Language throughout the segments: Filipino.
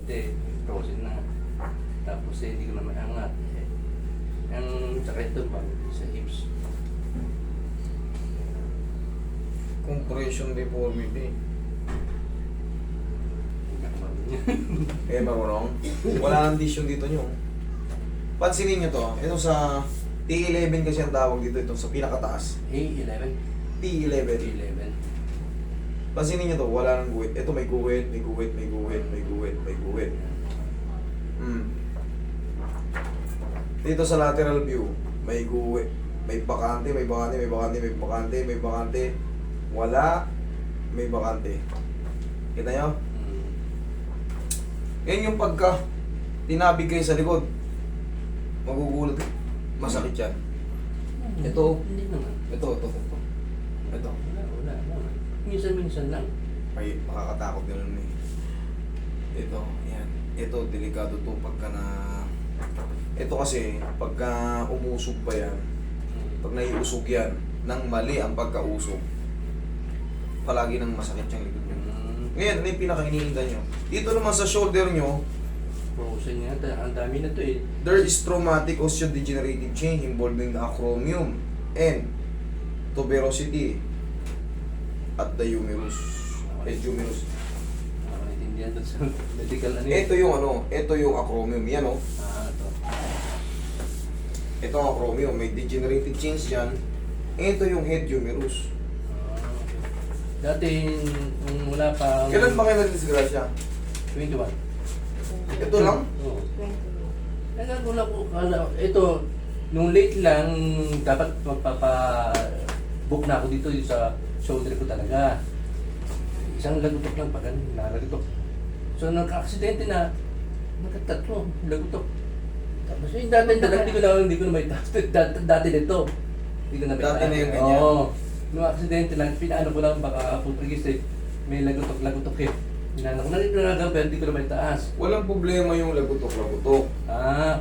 Hindi, frozen na. Tapos hindi ko na maangat. Ang sakit doon pa sa hips. Compression deformity. Hindi Eh, marunong. Wala nang disyon dito nyo. Pansinin nyo to. Ito sa T11 kasi ang tawag dito. Ito sa pinakataas. A11. T11. A11. Pansinin nyo to. Wala nang guhit. Ito may guhit, may guhit, may guhit, may guhit, may guhit. Dito sa lateral view, may guhit. May bakante, may bakante, may bakante, may bakante, may bakante. Wala. May bakante. Kita nyo? Yan yung pagka tinabig kayo sa likod. Magugulat. Masakit yan. Ito. Hindi naman. Ito. Wala. Minsan-minsan lang. Ay, makakatakot ganun eh. Ito, yan. Ito, delikado to pagka na... Ito kasi, pagka umusog pa yan, pag naiusog yan, nang mali ang pagkausog, palagi nang masakit yung likod nyo. Ngayon, ano yung pinaka-iniinda nyo? Dito naman sa shoulder nyo, Frozen nga. Ang dami na to eh. there is traumatic osteodegenerative change involving the acromion and tuberosity at the humerus. Humerus. Naintindihan doon sa medical ano Ito yung acromion. Yan o. Ito. Ito ang acromion. May degenerative change yan. Ito yung head humerus. Okay. Dati, nung wala pa... Kailan ba kayo nag-disgrasya? 21. Ito lang? Oo. Nagagula ko, ito, nung late lang, dapat magpapa-book na ako dito sa shoulder ko talaga. Isang lagutok lang pa, ganun, nalagutok. So, nagka-aksidente na, nagkatatlo, lagutok. Tapos yung hindi ko na may dati nito. Hindi ko na may Dati na yung ganyan? Oo. Nung aksidente lang, pinaano ko lang, baka putrigis eh, may lagutok eh. Hinano ko na rin nagagawa, pero hindi ko na may taas. Walang problema yung lagutok-lagutok.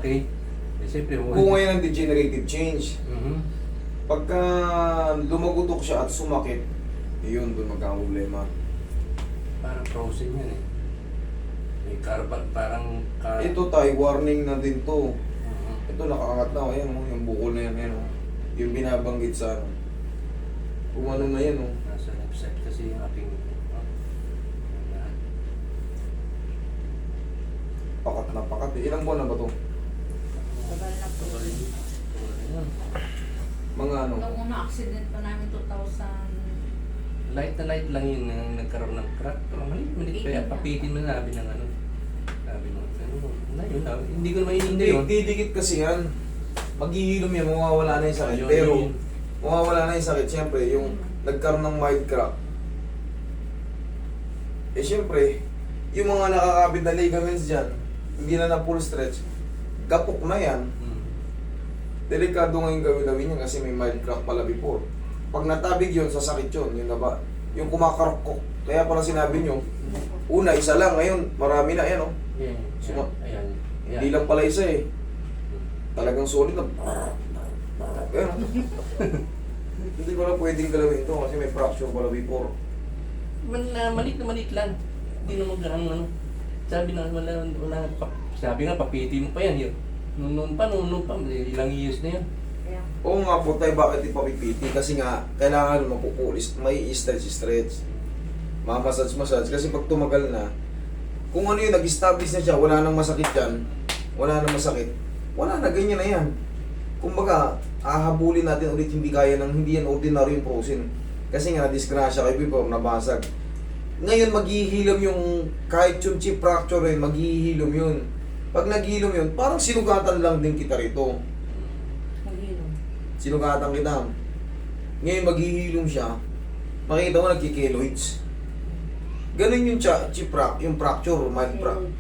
Okay. Eh, siyempre, Kung ngayon ang degenerative change, pagka lumagutok siya at sumakit, yun, doon magkakaproblema. Parang frozen yan eh. May parang... Ito tayo, warning na din to. Mhm. Ito nakaangat na, ayan o, yung bukol na yan, ayan o. Yung binabanggit sa ano. Kung ano na yan o. Nasa left side kasi yung aking... Pakat na pakat. Ilang buwan na ba to? Tagal na po. Mga ano? Nung una accident pa namin 2000. Light na light lang yun nang nagkaroon ng crack. Pero malit kaya papitin mo na sabi ng ano. Sabi ng na yun. Hindi ko na mainindi yun. Didikit kasi yan. Maghihilom yan, mawawala na yung sakit. Ayun, Pero, yun. mawawala na yung sakit. Siyempre, yung nagkaroon ng mild crack. Eh siyempre, yung mga nakakabit na ligaments dyan, hindi na full stretch, gapok na yan. Delikado ngayon gawin yan kasi may mild crack pala before. Pag natabig yun, sasakit yun. Yung naba, yung kumakarokok. Kaya pala sinabi nyo, una, isa lang. Ngayon, marami na. Ayan, oh. Yeah. Ayan. Hindi lang pala isa eh. Talagang solid na. Ayan, oh. Hindi ko lang pwedeng galawin ito kasi may fracture pala before. Malit na malit lang. Hindi na magkaroon ano. Sabi na wala sabi nga papiti mo pa yan yun. Noon pa, ilang years na yun. Kaya, Oo nga po tayo, bakit ipapipiti? Kasi nga, kailangan mapupulis, may stretch. Mamasage. Kasi pag tumagal na, kung ano yung nag-establish na siya, wala nang masakit yan, wala na, ganyan na yan. Kumbaga, ahabulin natin ulit, hindi yan ordinary yung frozen. Kasi nga, disgrasya kayo before, nabasag. Ngayon, maghihilom yung, kahit yung chip fracture rin, maghihilom yun. Pag naghihilom yun, parang sinugatan lang din kita rito. maghilom. Sinugatan kita. Ngayon, maghihilom siya. Makita mo, nagkikeloids. Ganun yung yung fracture, mild fracture.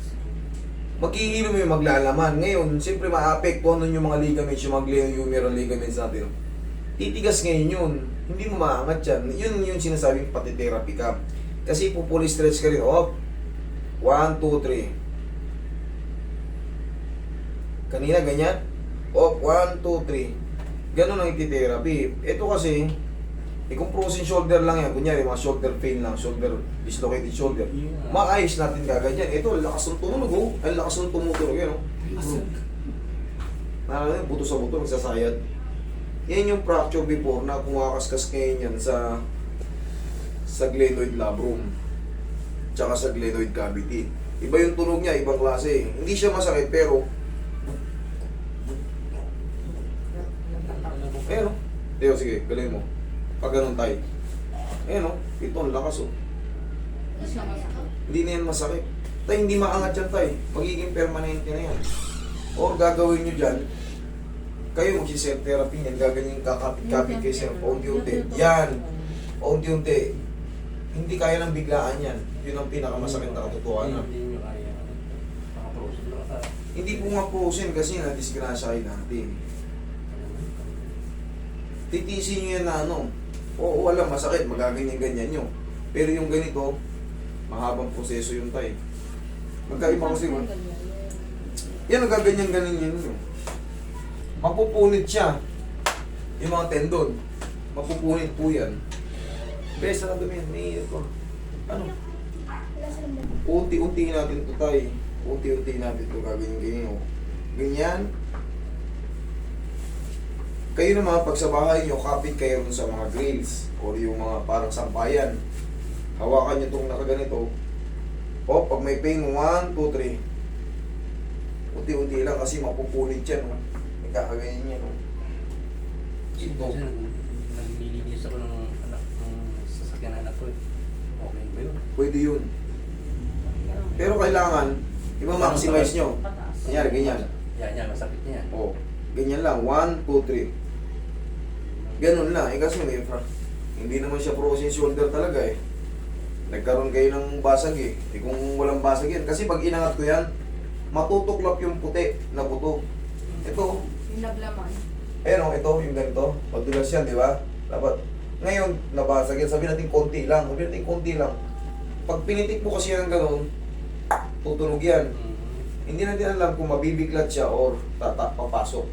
Maghihilom yung maglalaman. Ngayon, siyempre maapektuhan nun yung mga ligaments, yung mga humeral ligaments natin. Titigas ngayon yun. Hindi mo maangat yan. Yun yung sinasabing pati-therapy ka. Kasi pupuli stretch ka rin. Op. 1, 2, 3. Kanina ganyan. Op. 1, 2, 3. Ganun ang iti-therapy. Ito kasi, Eh kung frozen shoulder lang yan, kunyari mga shoulder pain lang, shoulder, dislocated shoulder, Yeah. maayos natin gaganyan. Ito, lakas ng tumunog, oh. Ang lakas ng tumutunog, yan, oh. Nakakala buto sa buto, nagsasayad. Yan yung fracture before na kumakaskas ngayon yan sa glenoid labrum tsaka sa glenoid cavity. Iba yung tunog niya, ibang klase. Hindi siya masakit pero ayan o. Teo, sige, galing mo. Pag ganun tayo. Ayan o, ito ang lakas o. Mas na masakit. Hindi na yan masakit. Tay, hindi maangat yan tay. Magiging permanente na yan. Or gagawin nyo dyan, kayo mag-self therapy yan, gaganyan kakapit-kapit kayo sir, paunti-unti. Yan, paunti-unti. Hindi kaya ng biglaan yan. Yun ang pinakamasakit na katotohanan. Hindi nyo kaya. Makaprosin lang ka. Hindi po nga pusin kasi na-disgrasya kayo natin. Titisin nyo yan na ano. Oo, wala, masakit, magaganyan-ganyan nyo. Pero yung ganito, mahabang proseso yung tayo. Magkaiba kasi mo. Yan, nagaganyan-ganyan nyo. Mapupunit siya. Yung mga tendon. Mapupunit po yan. Besa na dumi yan. May ito. Ano? Unti-unti natin ito tayo. Unti-unti natin ito gaganyan-ganyan. Oh. Ganyan. Kayo naman, pag sa bahay nyo, kapit kayo dun sa mga grills o yung mga parang sampayan. Hawakan nyo itong nakaganito. O, pag may pain, 1, 2, 3. Unti-unti lang kasi mapupunit yan. Oh. May kakaganyan yan. Oh. Ito. Kasi naglilinis ako ng anak, ng sasakyan ng anak ko eh. Okay ba yun? Pwede yun. Pero kailangan, i-maximize nyo. Pataas. Kanyari, ganyan. Yan, masakit niya. O, ganyan lang. 1, 2, 3. Ganun lang. Eh kasi hindi naman siya frozen shoulder talaga eh. Nagkaroon kayo ng basag eh. Eh kung walang basag yan. Kasi pag inangat ko yan, matutuklap yung puti na buto. Ito, Yung naglaman. ayan o, ito, yung ganito. Madulas yan, di ba? Dapat. Ngayon, nabasag yan. Sabi natin konti lang. Sabi natin konti lang. Pag pinitik mo kasi yan ng ganun, tutunog yan. Hindi natin alam kung mabibiglat siya or papasok.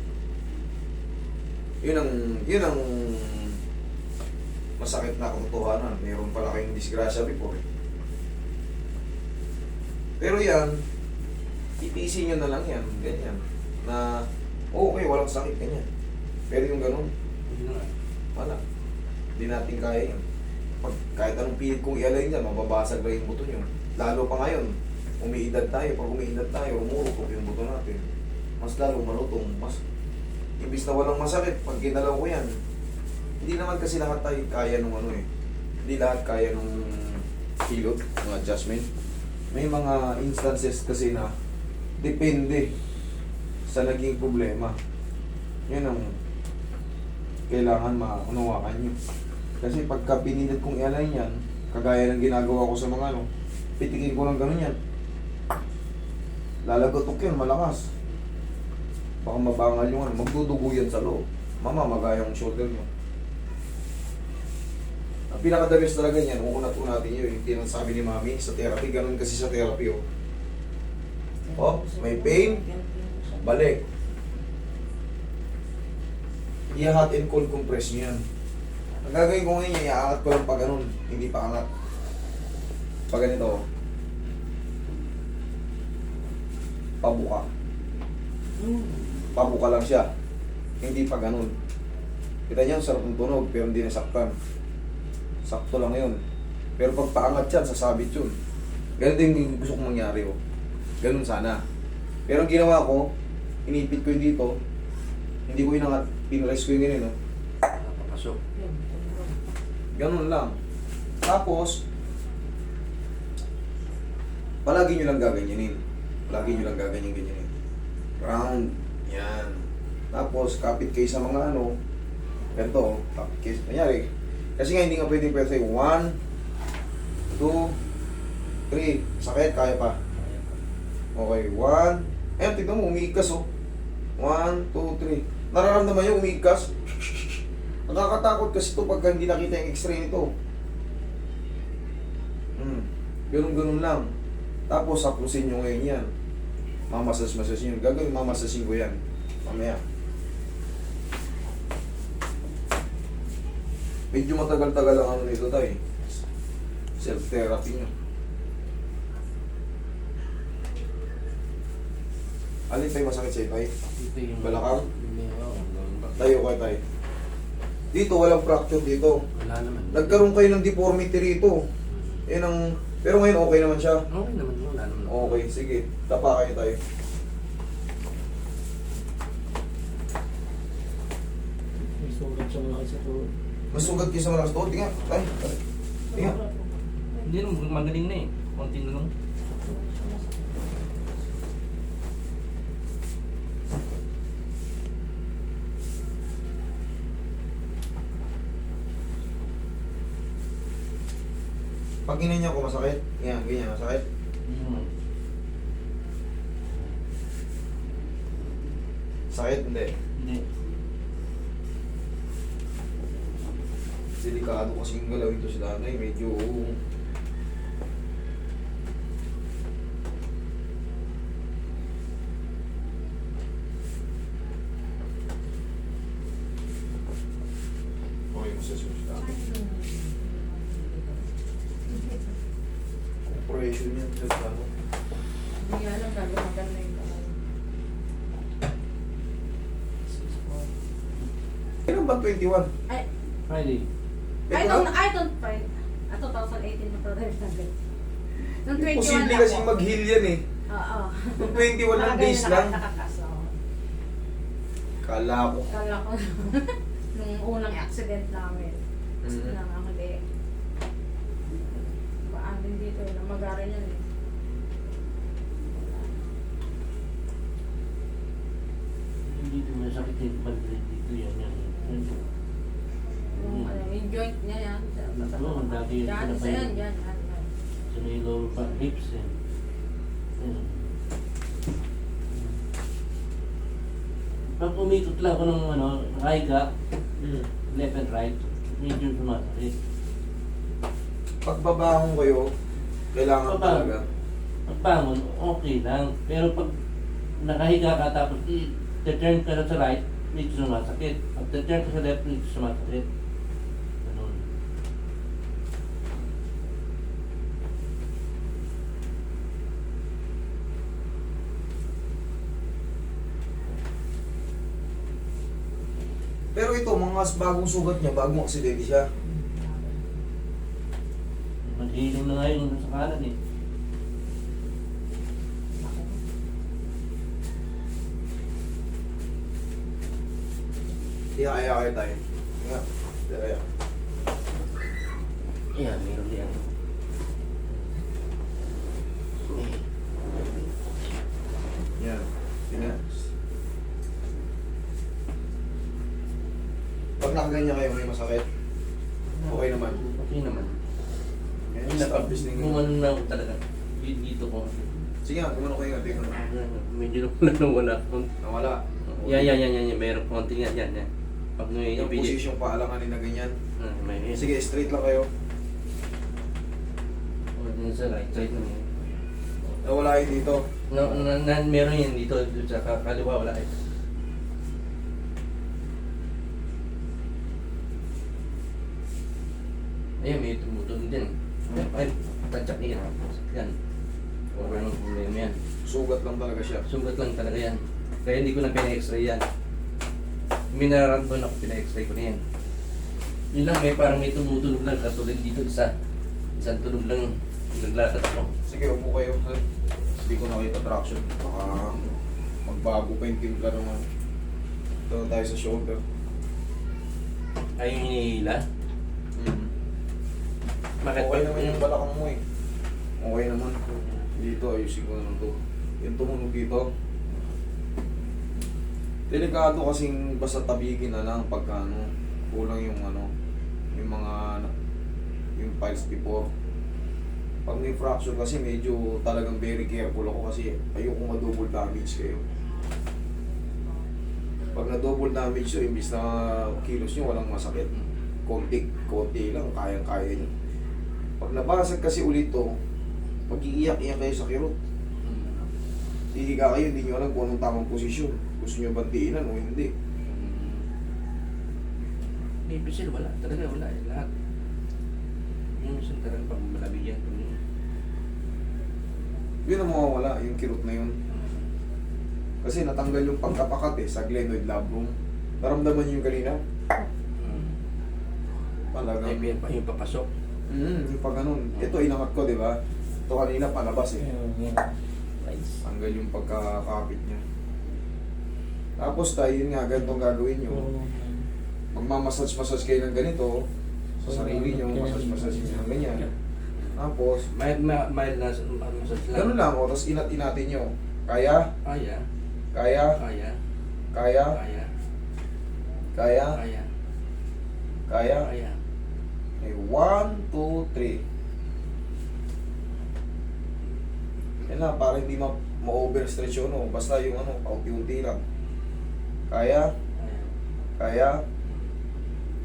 Yun ang masakit na katotohanan. Meron pala kayong disgrasya before. Pero yan, itiisin nyo na lang yan. Ganyan. Na, okay, walang sakit ganyan. Pero yung ganun, Hindi na nga. wala. Hindi natin kaya yan. Pag kahit anong pilit kong i-align yan, mababasag na yung buto nyo. Lalo pa ngayon, umiidad tayo. Pag umiidad tayo, umurukop yung buto natin. Mas lalo malutong. Mas, imbis na walang masakit, pag ginalaw ko yan, hindi naman kasi lahat tayo kaya nung ano eh. Hindi lahat kaya nung hilot, ng adjustment. May mga instances kasi na depende sa naging problema. Yun ang kailangan maunawakan nyo. Kasi pagka pinilit kong i-align yan, kagaya ng ginagawa ko sa mga ano, pitikin ko ng ganun yan. Lalagotok yan, malakas. Baka mabangal yung ano, magdudugo yan sa loob. Mamamagay yung shoulder nyo. Ang pinakadalis talaga niyan, uunat-unat natin yun, yung tinasabi ni Mami sa therapy, ganun kasi sa therapy oh. Oh, may pain, balik. I-hot and cold compress nyo yan. Ang gagawin ko ngayon, iaangat ko lang pa ganun, hindi pa angat. Pag ganito oh. Pabuka. Pabuka lang siya. Hindi pa ganun. Kita niyo, sarap ng tunog, pero hindi nasaktan. Sakto lang yun. Pero pag paangat yan, sasabit yun. Ganun din yung gusto kong mangyari. Oh. Ganun sana. Pero ang ginawa ko, inipit ko yung dito. Hindi ko inangat. Pinrest ko yung ganun. Oh. Napapasok. Ganun lang. Tapos, palagi nyo lang gaganyanin. Palagi nyo lang gaganyan-ganyanin. Round. Yan. Tapos, kapit kayo sa mga ano, ganito, oh. Kapit kayo. Nangyari. Kasi nga hindi nga pwedeng pwede sa'yo. 1, 2, 3. Sakit, kaya pa. Okay, 1. Ayan, tignan mo, umiigas oh. 1, 2, 3. Nararamdaman nyo, umiigas. Nakakatakot kasi ito pagka hindi nakita yung x-ray nito. Ganun-ganun lang. Tapos, sapusin nyo ngayon yan. Mamasas-masas nyo. Gagawin, mamasasin ko yan. Mamaya. Medyo matagal-tagal ang ano nito tayo. Self-therapy nyo. Alin tayo masakit sa'yo tayo? Dito yung... Balakang? Oo, Tayo kayo tayo. Dito, walang fracture dito. wala naman. Nagkaroon kayo ng deformity rito. Yan ang... Pero ngayon okay naman siya. Okay naman, wala naman. Okay, sige. Tapa kayo tayo. May sugat siya mga kasi ito. Masugat kayo sa malakas to. Tingnan, tayo. Tingnan. Hindi naman, magaling na eh. Konti na lang. Pag ganyan ko masakit. Yan, ganyan, masakit. Hmm. Sakit, hindi. Hindi. Delikado kasi yung galaw ito si nanay. Medyo... Okay, masasyon siya. Compression yan. Just ano. Hindi nga alam, gagawin na yung kamay. Kailan ba 21? Ay, Friday. I Ito don't, na? I don't find. 2018 na product na agad. Nung 21 Posible lang kasi ako. mag-heal yan eh. Oo. Kung 21 lang days lang. Nakakas ako. Kala ko. Kala ko, nung unang accident namin. Mhm. Hindi. Baan din dito, namagaran yan eh. Dito masakit yung pag-break dito yan. Yung joint niya yan. Oo, dati yun Yan, pala isa pa yan, yun. yan. Sa may lower back hips eh. Yan. Pag umikot lang ako ng ano, higa, left and right, medyo sumasakit. Pagbabangon kayo, kailangan Pabangon. talaga. Pagbangon, okay lang. Pero pag nakahiga ka tapos i-turn ka na sa right, medyo sumasakit. Pag turn ka sa left, medyo sumasakit. Ganun. Pero ito, mga bagong sugat niya, bagong aksidente siya. Mag-healing na nga yung sa kanan eh. Kaya kayo tayo. Nga, kaya. Yan, meron yan. Yan. Tingnan. Pag nakaganyan kayo, may masakit. Okay naman. Okay naman. Yan, Yung establish na yung... Gumano na ako talaga. Dito ko. Sige nga, gumano kayo nga. Tingnan mo. Medyo nawala ko. Nawala. Yan. Meron konti yan. Pag may Yung position pa, alanganin na ganyan. may Sige, straight lang kayo. O, dun sa right side na yun. Nawala yun dito. Meron yan dito. Sa kaliwa wala eh. Ayun, may tumutulong din. Ay, tantsak niya. Yan. Okay lang problema yan. Sugat lang talaga siya. Sugat lang talaga yan. Kaya hindi ko na pina-x-ray yan. Minaramdon ako, pina-x-ray ko na yan. Yun lang, parang may tumutulog lang katulad dito isang tulog lang naglalakad ako. Sige, upo kayo. Hindi ko nakita traction. Baka magbago pa yung timpla naman. Ito na tayo sa shoulder. Ay, yung hinihila. Bakit Okay pa- naman yung balakang mo eh. Okay naman. Dito, ayusin ko naman to. Yung tumunog dito. Delikado kasing basta tabigin na lang pagka ano, kulang yung ano, yung mga yung files before. Pag may fracture kasi medyo talagang very careful ako kasi ayoko ma-double damage kayo. Pag na-double damage yun, imbis na kilos nyo, walang masakit. Konti lang, kayang-kaya nyo. Pag nabasag kasi ulit to, mag-iiyak-iyak kayo sa kirot. Hihiga kayo, hindi nyo alam kung anong tamang posisyon. Gusto nyo bantiinan o hindi. Episil, wala. Talaga wala. Lahat. Yung minsan talaga pag malabi yan. Yun ang mawawala, yung kirot na yun. Kasi natanggal yung pagkapakat eh, sa glenoid labrum. Naramdaman niyo yung kanina? Talagang... Yung papasok. Yung pag ganun. Ito inangat ko, di ba? Ito kanina palabas eh. Nice. Tanggal yung pagkakapit niya. Tapos tayo, yun nga, ganitong gagawin nyo. Magmamassage-massage kayo ng ganito sa sarili nyo, massage-massage nyo ng ganyan. Tapos, Mild na massage lang. ganun lang, o, tapos inat-inatin nyo. Kaya? Kaya. Kaya? Kaya. Kaya? Kaya. Kaya? Kaya. Kaya? Kaya. Okay, 1, 2, 3. Yan na, para hindi ma-overstretch yun, no? Basta yung ano, paunti-unti lang. Kaya? Kaya?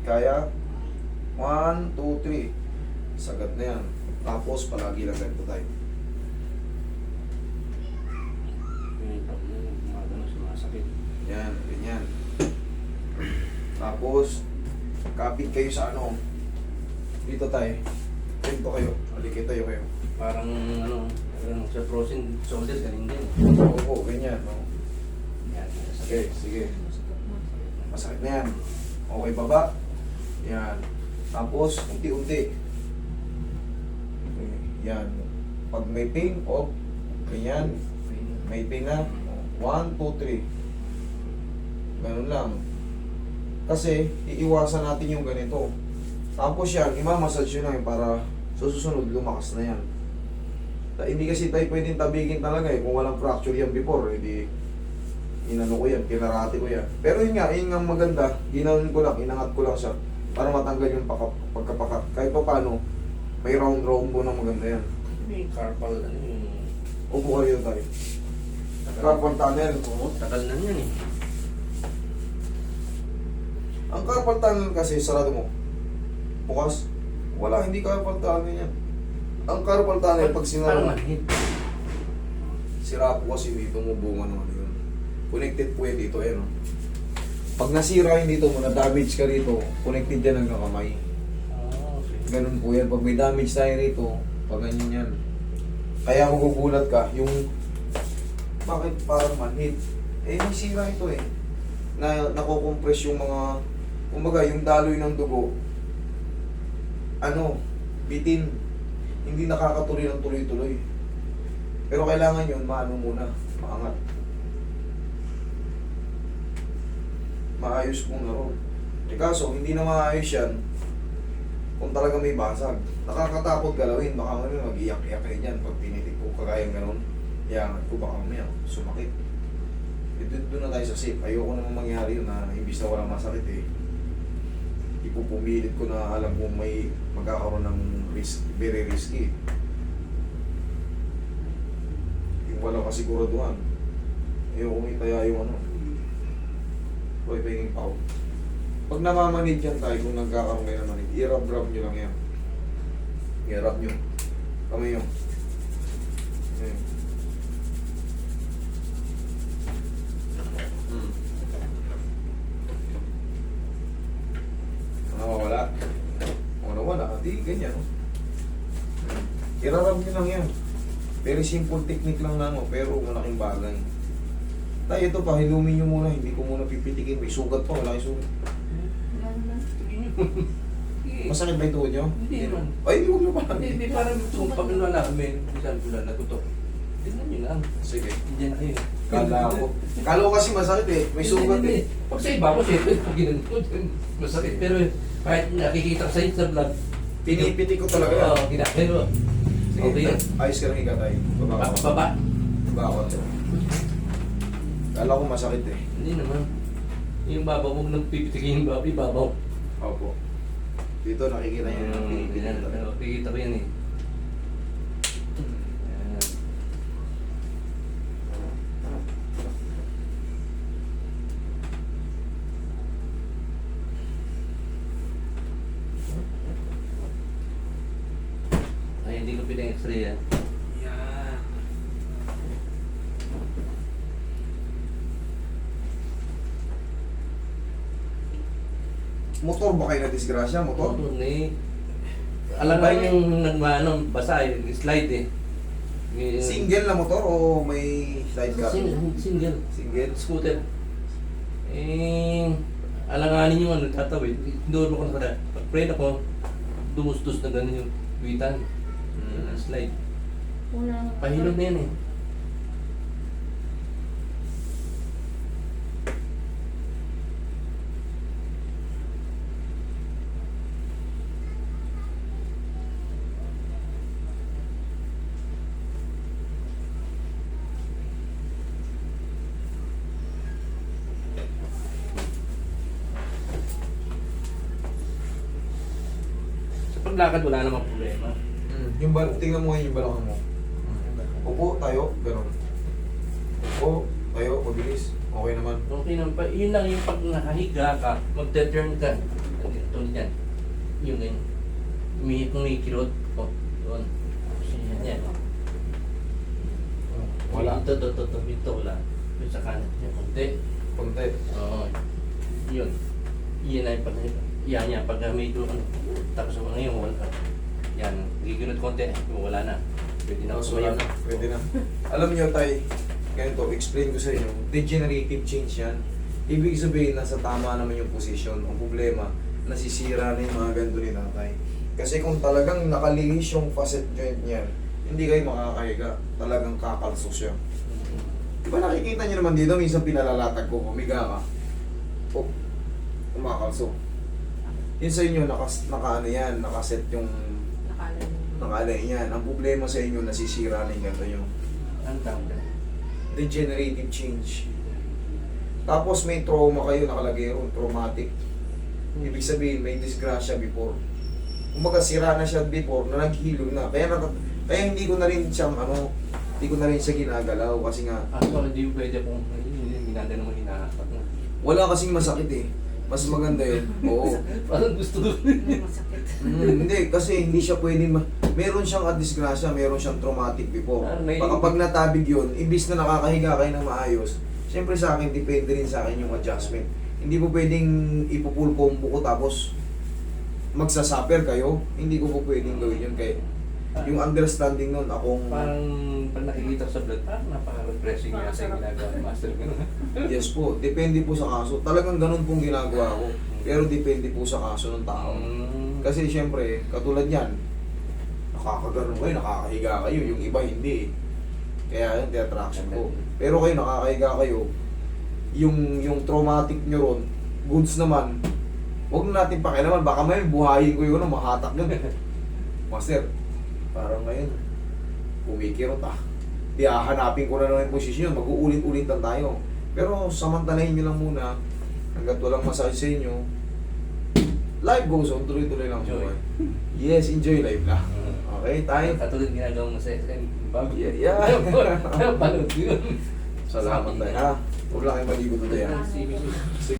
Kaya? 1, 2, 3. Sagat na yan. Tapos, palagi lang ganito tayo. Sumasakit. Yan, ganyan. Tapos, kapit kayo sa ano. Dito tayo. Dito kayo. Alikit tayo kayo. Parang sa frozen shoulder, galing din. Oo, ganyan. No? Yan. Sige, sige. Masakit na yan. Okay, baba. Yan. Tapos, unti-unti. Okay, yan. Pag may pain, off. Ganyan. May pain na. 1, 2, 3. Ganun lang. Kasi, iiwasan natin yung ganito. Tapos yan, imamassage yun lang para sa susunod, lumakas na yan. Hindi kasi tayo pwedeng tabigin talaga eh. Kung walang fracture yan before, edi inano ko yan, kinarate ko yan. Pero yun nga, yun nga maganda, ginanon ko lang, inangat ko lang siya para matanggal yung pagkapakat. Kahit pa paano, may round-round po na maganda yan. May carpal, yung... Upo kayo tayo. Carpal tunnel. Oo, tagal na yan eh. Ang carpal tunnel kasi, sarado mo. Bukas, wala, hindi carpal tunnel yan. Ang carpal tunnel, pag Parang sinara, manhid. sira po kasi dito mo bunga naman yun. Connected po yan dito, eh, no? Pag nasira yun dito mo, na-damage ka rito, connected yan hanggang kamay. Okay. Ganun po yan. Pag may damage tayo rito, pag ganyan yan. Kaya magugulat ka, yung bakit parang manhid? Eh, may sira ito eh. Nakukompress yung mga, kumbaga, yung daloy ng dugo, bitin. Hindi nakakatuloy ng tuloy-tuloy. Pero kailangan yun, maano muna, maangat. Maayos muna ron. E kaso, hindi na maayos yan kung talaga may basag. Nakakatakot galawin, baka mamaya mag-iyak-iyak kayo dyan pag tinitik ko kagayang ganon. Iyangat ko, baka mamaya sumakit. Doon na tayo sa safe. Ayoko naman mangyari yun na imbis na walang masakit eh. Ipupumilit ko na alam kung may magkakaroon ng risk, very risky. Yung walang kasiguraduhan. Ayoko may taya yung ano. Huwag pahinging pao. Pag namamanid yan tayo, kung nagkakaroon kayo ng manid, i-rub-rub nyo lang yan. I-rub nyo. Kamay nyo. Ayan. Nawawala. O nawala, di ganyan. No? I-rub nyo lang yan. Very simple technique lang na, no? Pero malaking bagay. Tayo ito pa, hilumin nyo muna, hindi ko muna pipitikin. May sugat pa, wala yung sugat. Masakit ba yung tuhod nyo? Hindi naman. Ay, hindi, huwag nyo pa. Hindi, parang pag namin, minsan ko lang natutok. Tignan nyo lang. Sige. Hindi na kayo. Kala ko kasi masakit eh. May sugat eh. Pag sa iba ko, siyempre, pag ginanto, masakit. Pero kahit nakikita ko sa inyo sa vlog, Pinipiti ko talaga. Oo, ginagawa. Okay yan. Ayos ka lang higatay. Baba ko. Baba. Baba ko. Kala ko masakit eh. Hindi naman. Yung babaw, huwag nang pipitikin yung babaw. Opo. Dito nakikita nyo yung pinipiti ko talaga. Nakikita ko yan eh. Yan. Ay, hindi ko pinag-x-ray yan. Yan. Motor ba kayo na disgrasya? Motor? Eh, alangan yung basa eh, slide eh. Single na motor o may sidecar? Single. Single. Scooter. Eh, alanganin yung tatawid. Doon ako nakada. Pag-pray ako, dumustos na ganun yung bitan. Slide. Unang Pahilot na yan eh. Sa paglakad wala namang problema. Yung tingnan mo ngayon yung balakang mo. Upo, tayo, ganun. Upo, tayo, mabilis. Okay naman. Okay naman pa. Yun lang yung pag nakahiga ka, mag-turn ka. Tulad yan. Yung ganyan. Kung may kirot. Oh, doon. Yan. Wala. Ito, wala. Yung sa kanan. Yung konti. Konti. Oo. Yun. Yan na yung pag yan. Pag medyo tapos mo ngayon, wala. Yan. Gigunod konti. Wala na. Pwede na Tapos ako wala sumayaw. na. Pwede na. Alam nyo, tay, ganito, explain ko sa inyo, degenerative change yan. Ibig sabihin, nasa tama naman yung position. Ang problema, nasisira na yung mga ganito ni tatay. Kasi kung talagang nakalinis yung facet joint niyan, hindi kayo makakahiga. Talagang kakalso siya. Di ba nakikita niyo naman dito, minsan pinalalatag ko, humiga ka. Oh, kumakalso. Yun sa inyo, naka-ano yan, nakaset yung nakalay yan. Ang problema sa inyo, nasisira na yung ganito yung Ang tawag na. degenerative change. Tapos may trauma kayo nakalagay ron, traumatic. Ibig sabihin, may disgrasya before. Kumbaga, sira na siya before, na naghilom na. Kaya hindi ko na rin siya, hindi ko na rin siya ginagalaw kasi nga, So, hindi pwede kung ginagano mo hinahatak mo. wala kasing masakit eh. Mas maganda yun. Oo. Parang gusto ko. masakit. Hindi, kasi hindi siya pwede meron siyang disgrasya, meron siyang traumatic before. Baka pag natabig yun, ibis na nakakahiga kayo ng maayos, siyempre sa akin, depende rin sa akin yung adjustment. Hindi po pwedeng ipupul combo ko tapos magsasuffer kayo. Hindi ko po pwedeng gawin yun. Kaya yung understanding nun, akong Parang pag nakikita ko sa blood, parang napaka-refreshing nga sa ginagawa ni Master. yes po, depende po sa kaso. Talagang ganun pong ginagawa ko. Pero depende po sa kaso ng tao. Kasi siyempre, katulad yan, nakakagano kayo, nakakahiga kayo, yung iba hindi eh. Kaya yung attraction ko. Pero kayo, nakakahiga kayo, yung traumatic nyo ron, goods naman, huwag na natin pakialaman, baka may buhayin ko yun, mahatak yun. Master, parang ngayon, kumikirot ah. Hanapin ko na lang yung posisyon, mag-uulit-ulit lang tayo. Pero samantalahin nyo lang muna, hanggat walang masakit sa inyo, life goes on, tuloy-tuloy lang Enjoy. buhay. Yes, enjoy life lang. Okay, tayo. Katulad ginagawa mo sa SM. Yeah. Panood yun. Salamat tayo ha. Huwag lang kayo maligo na yan. Sige.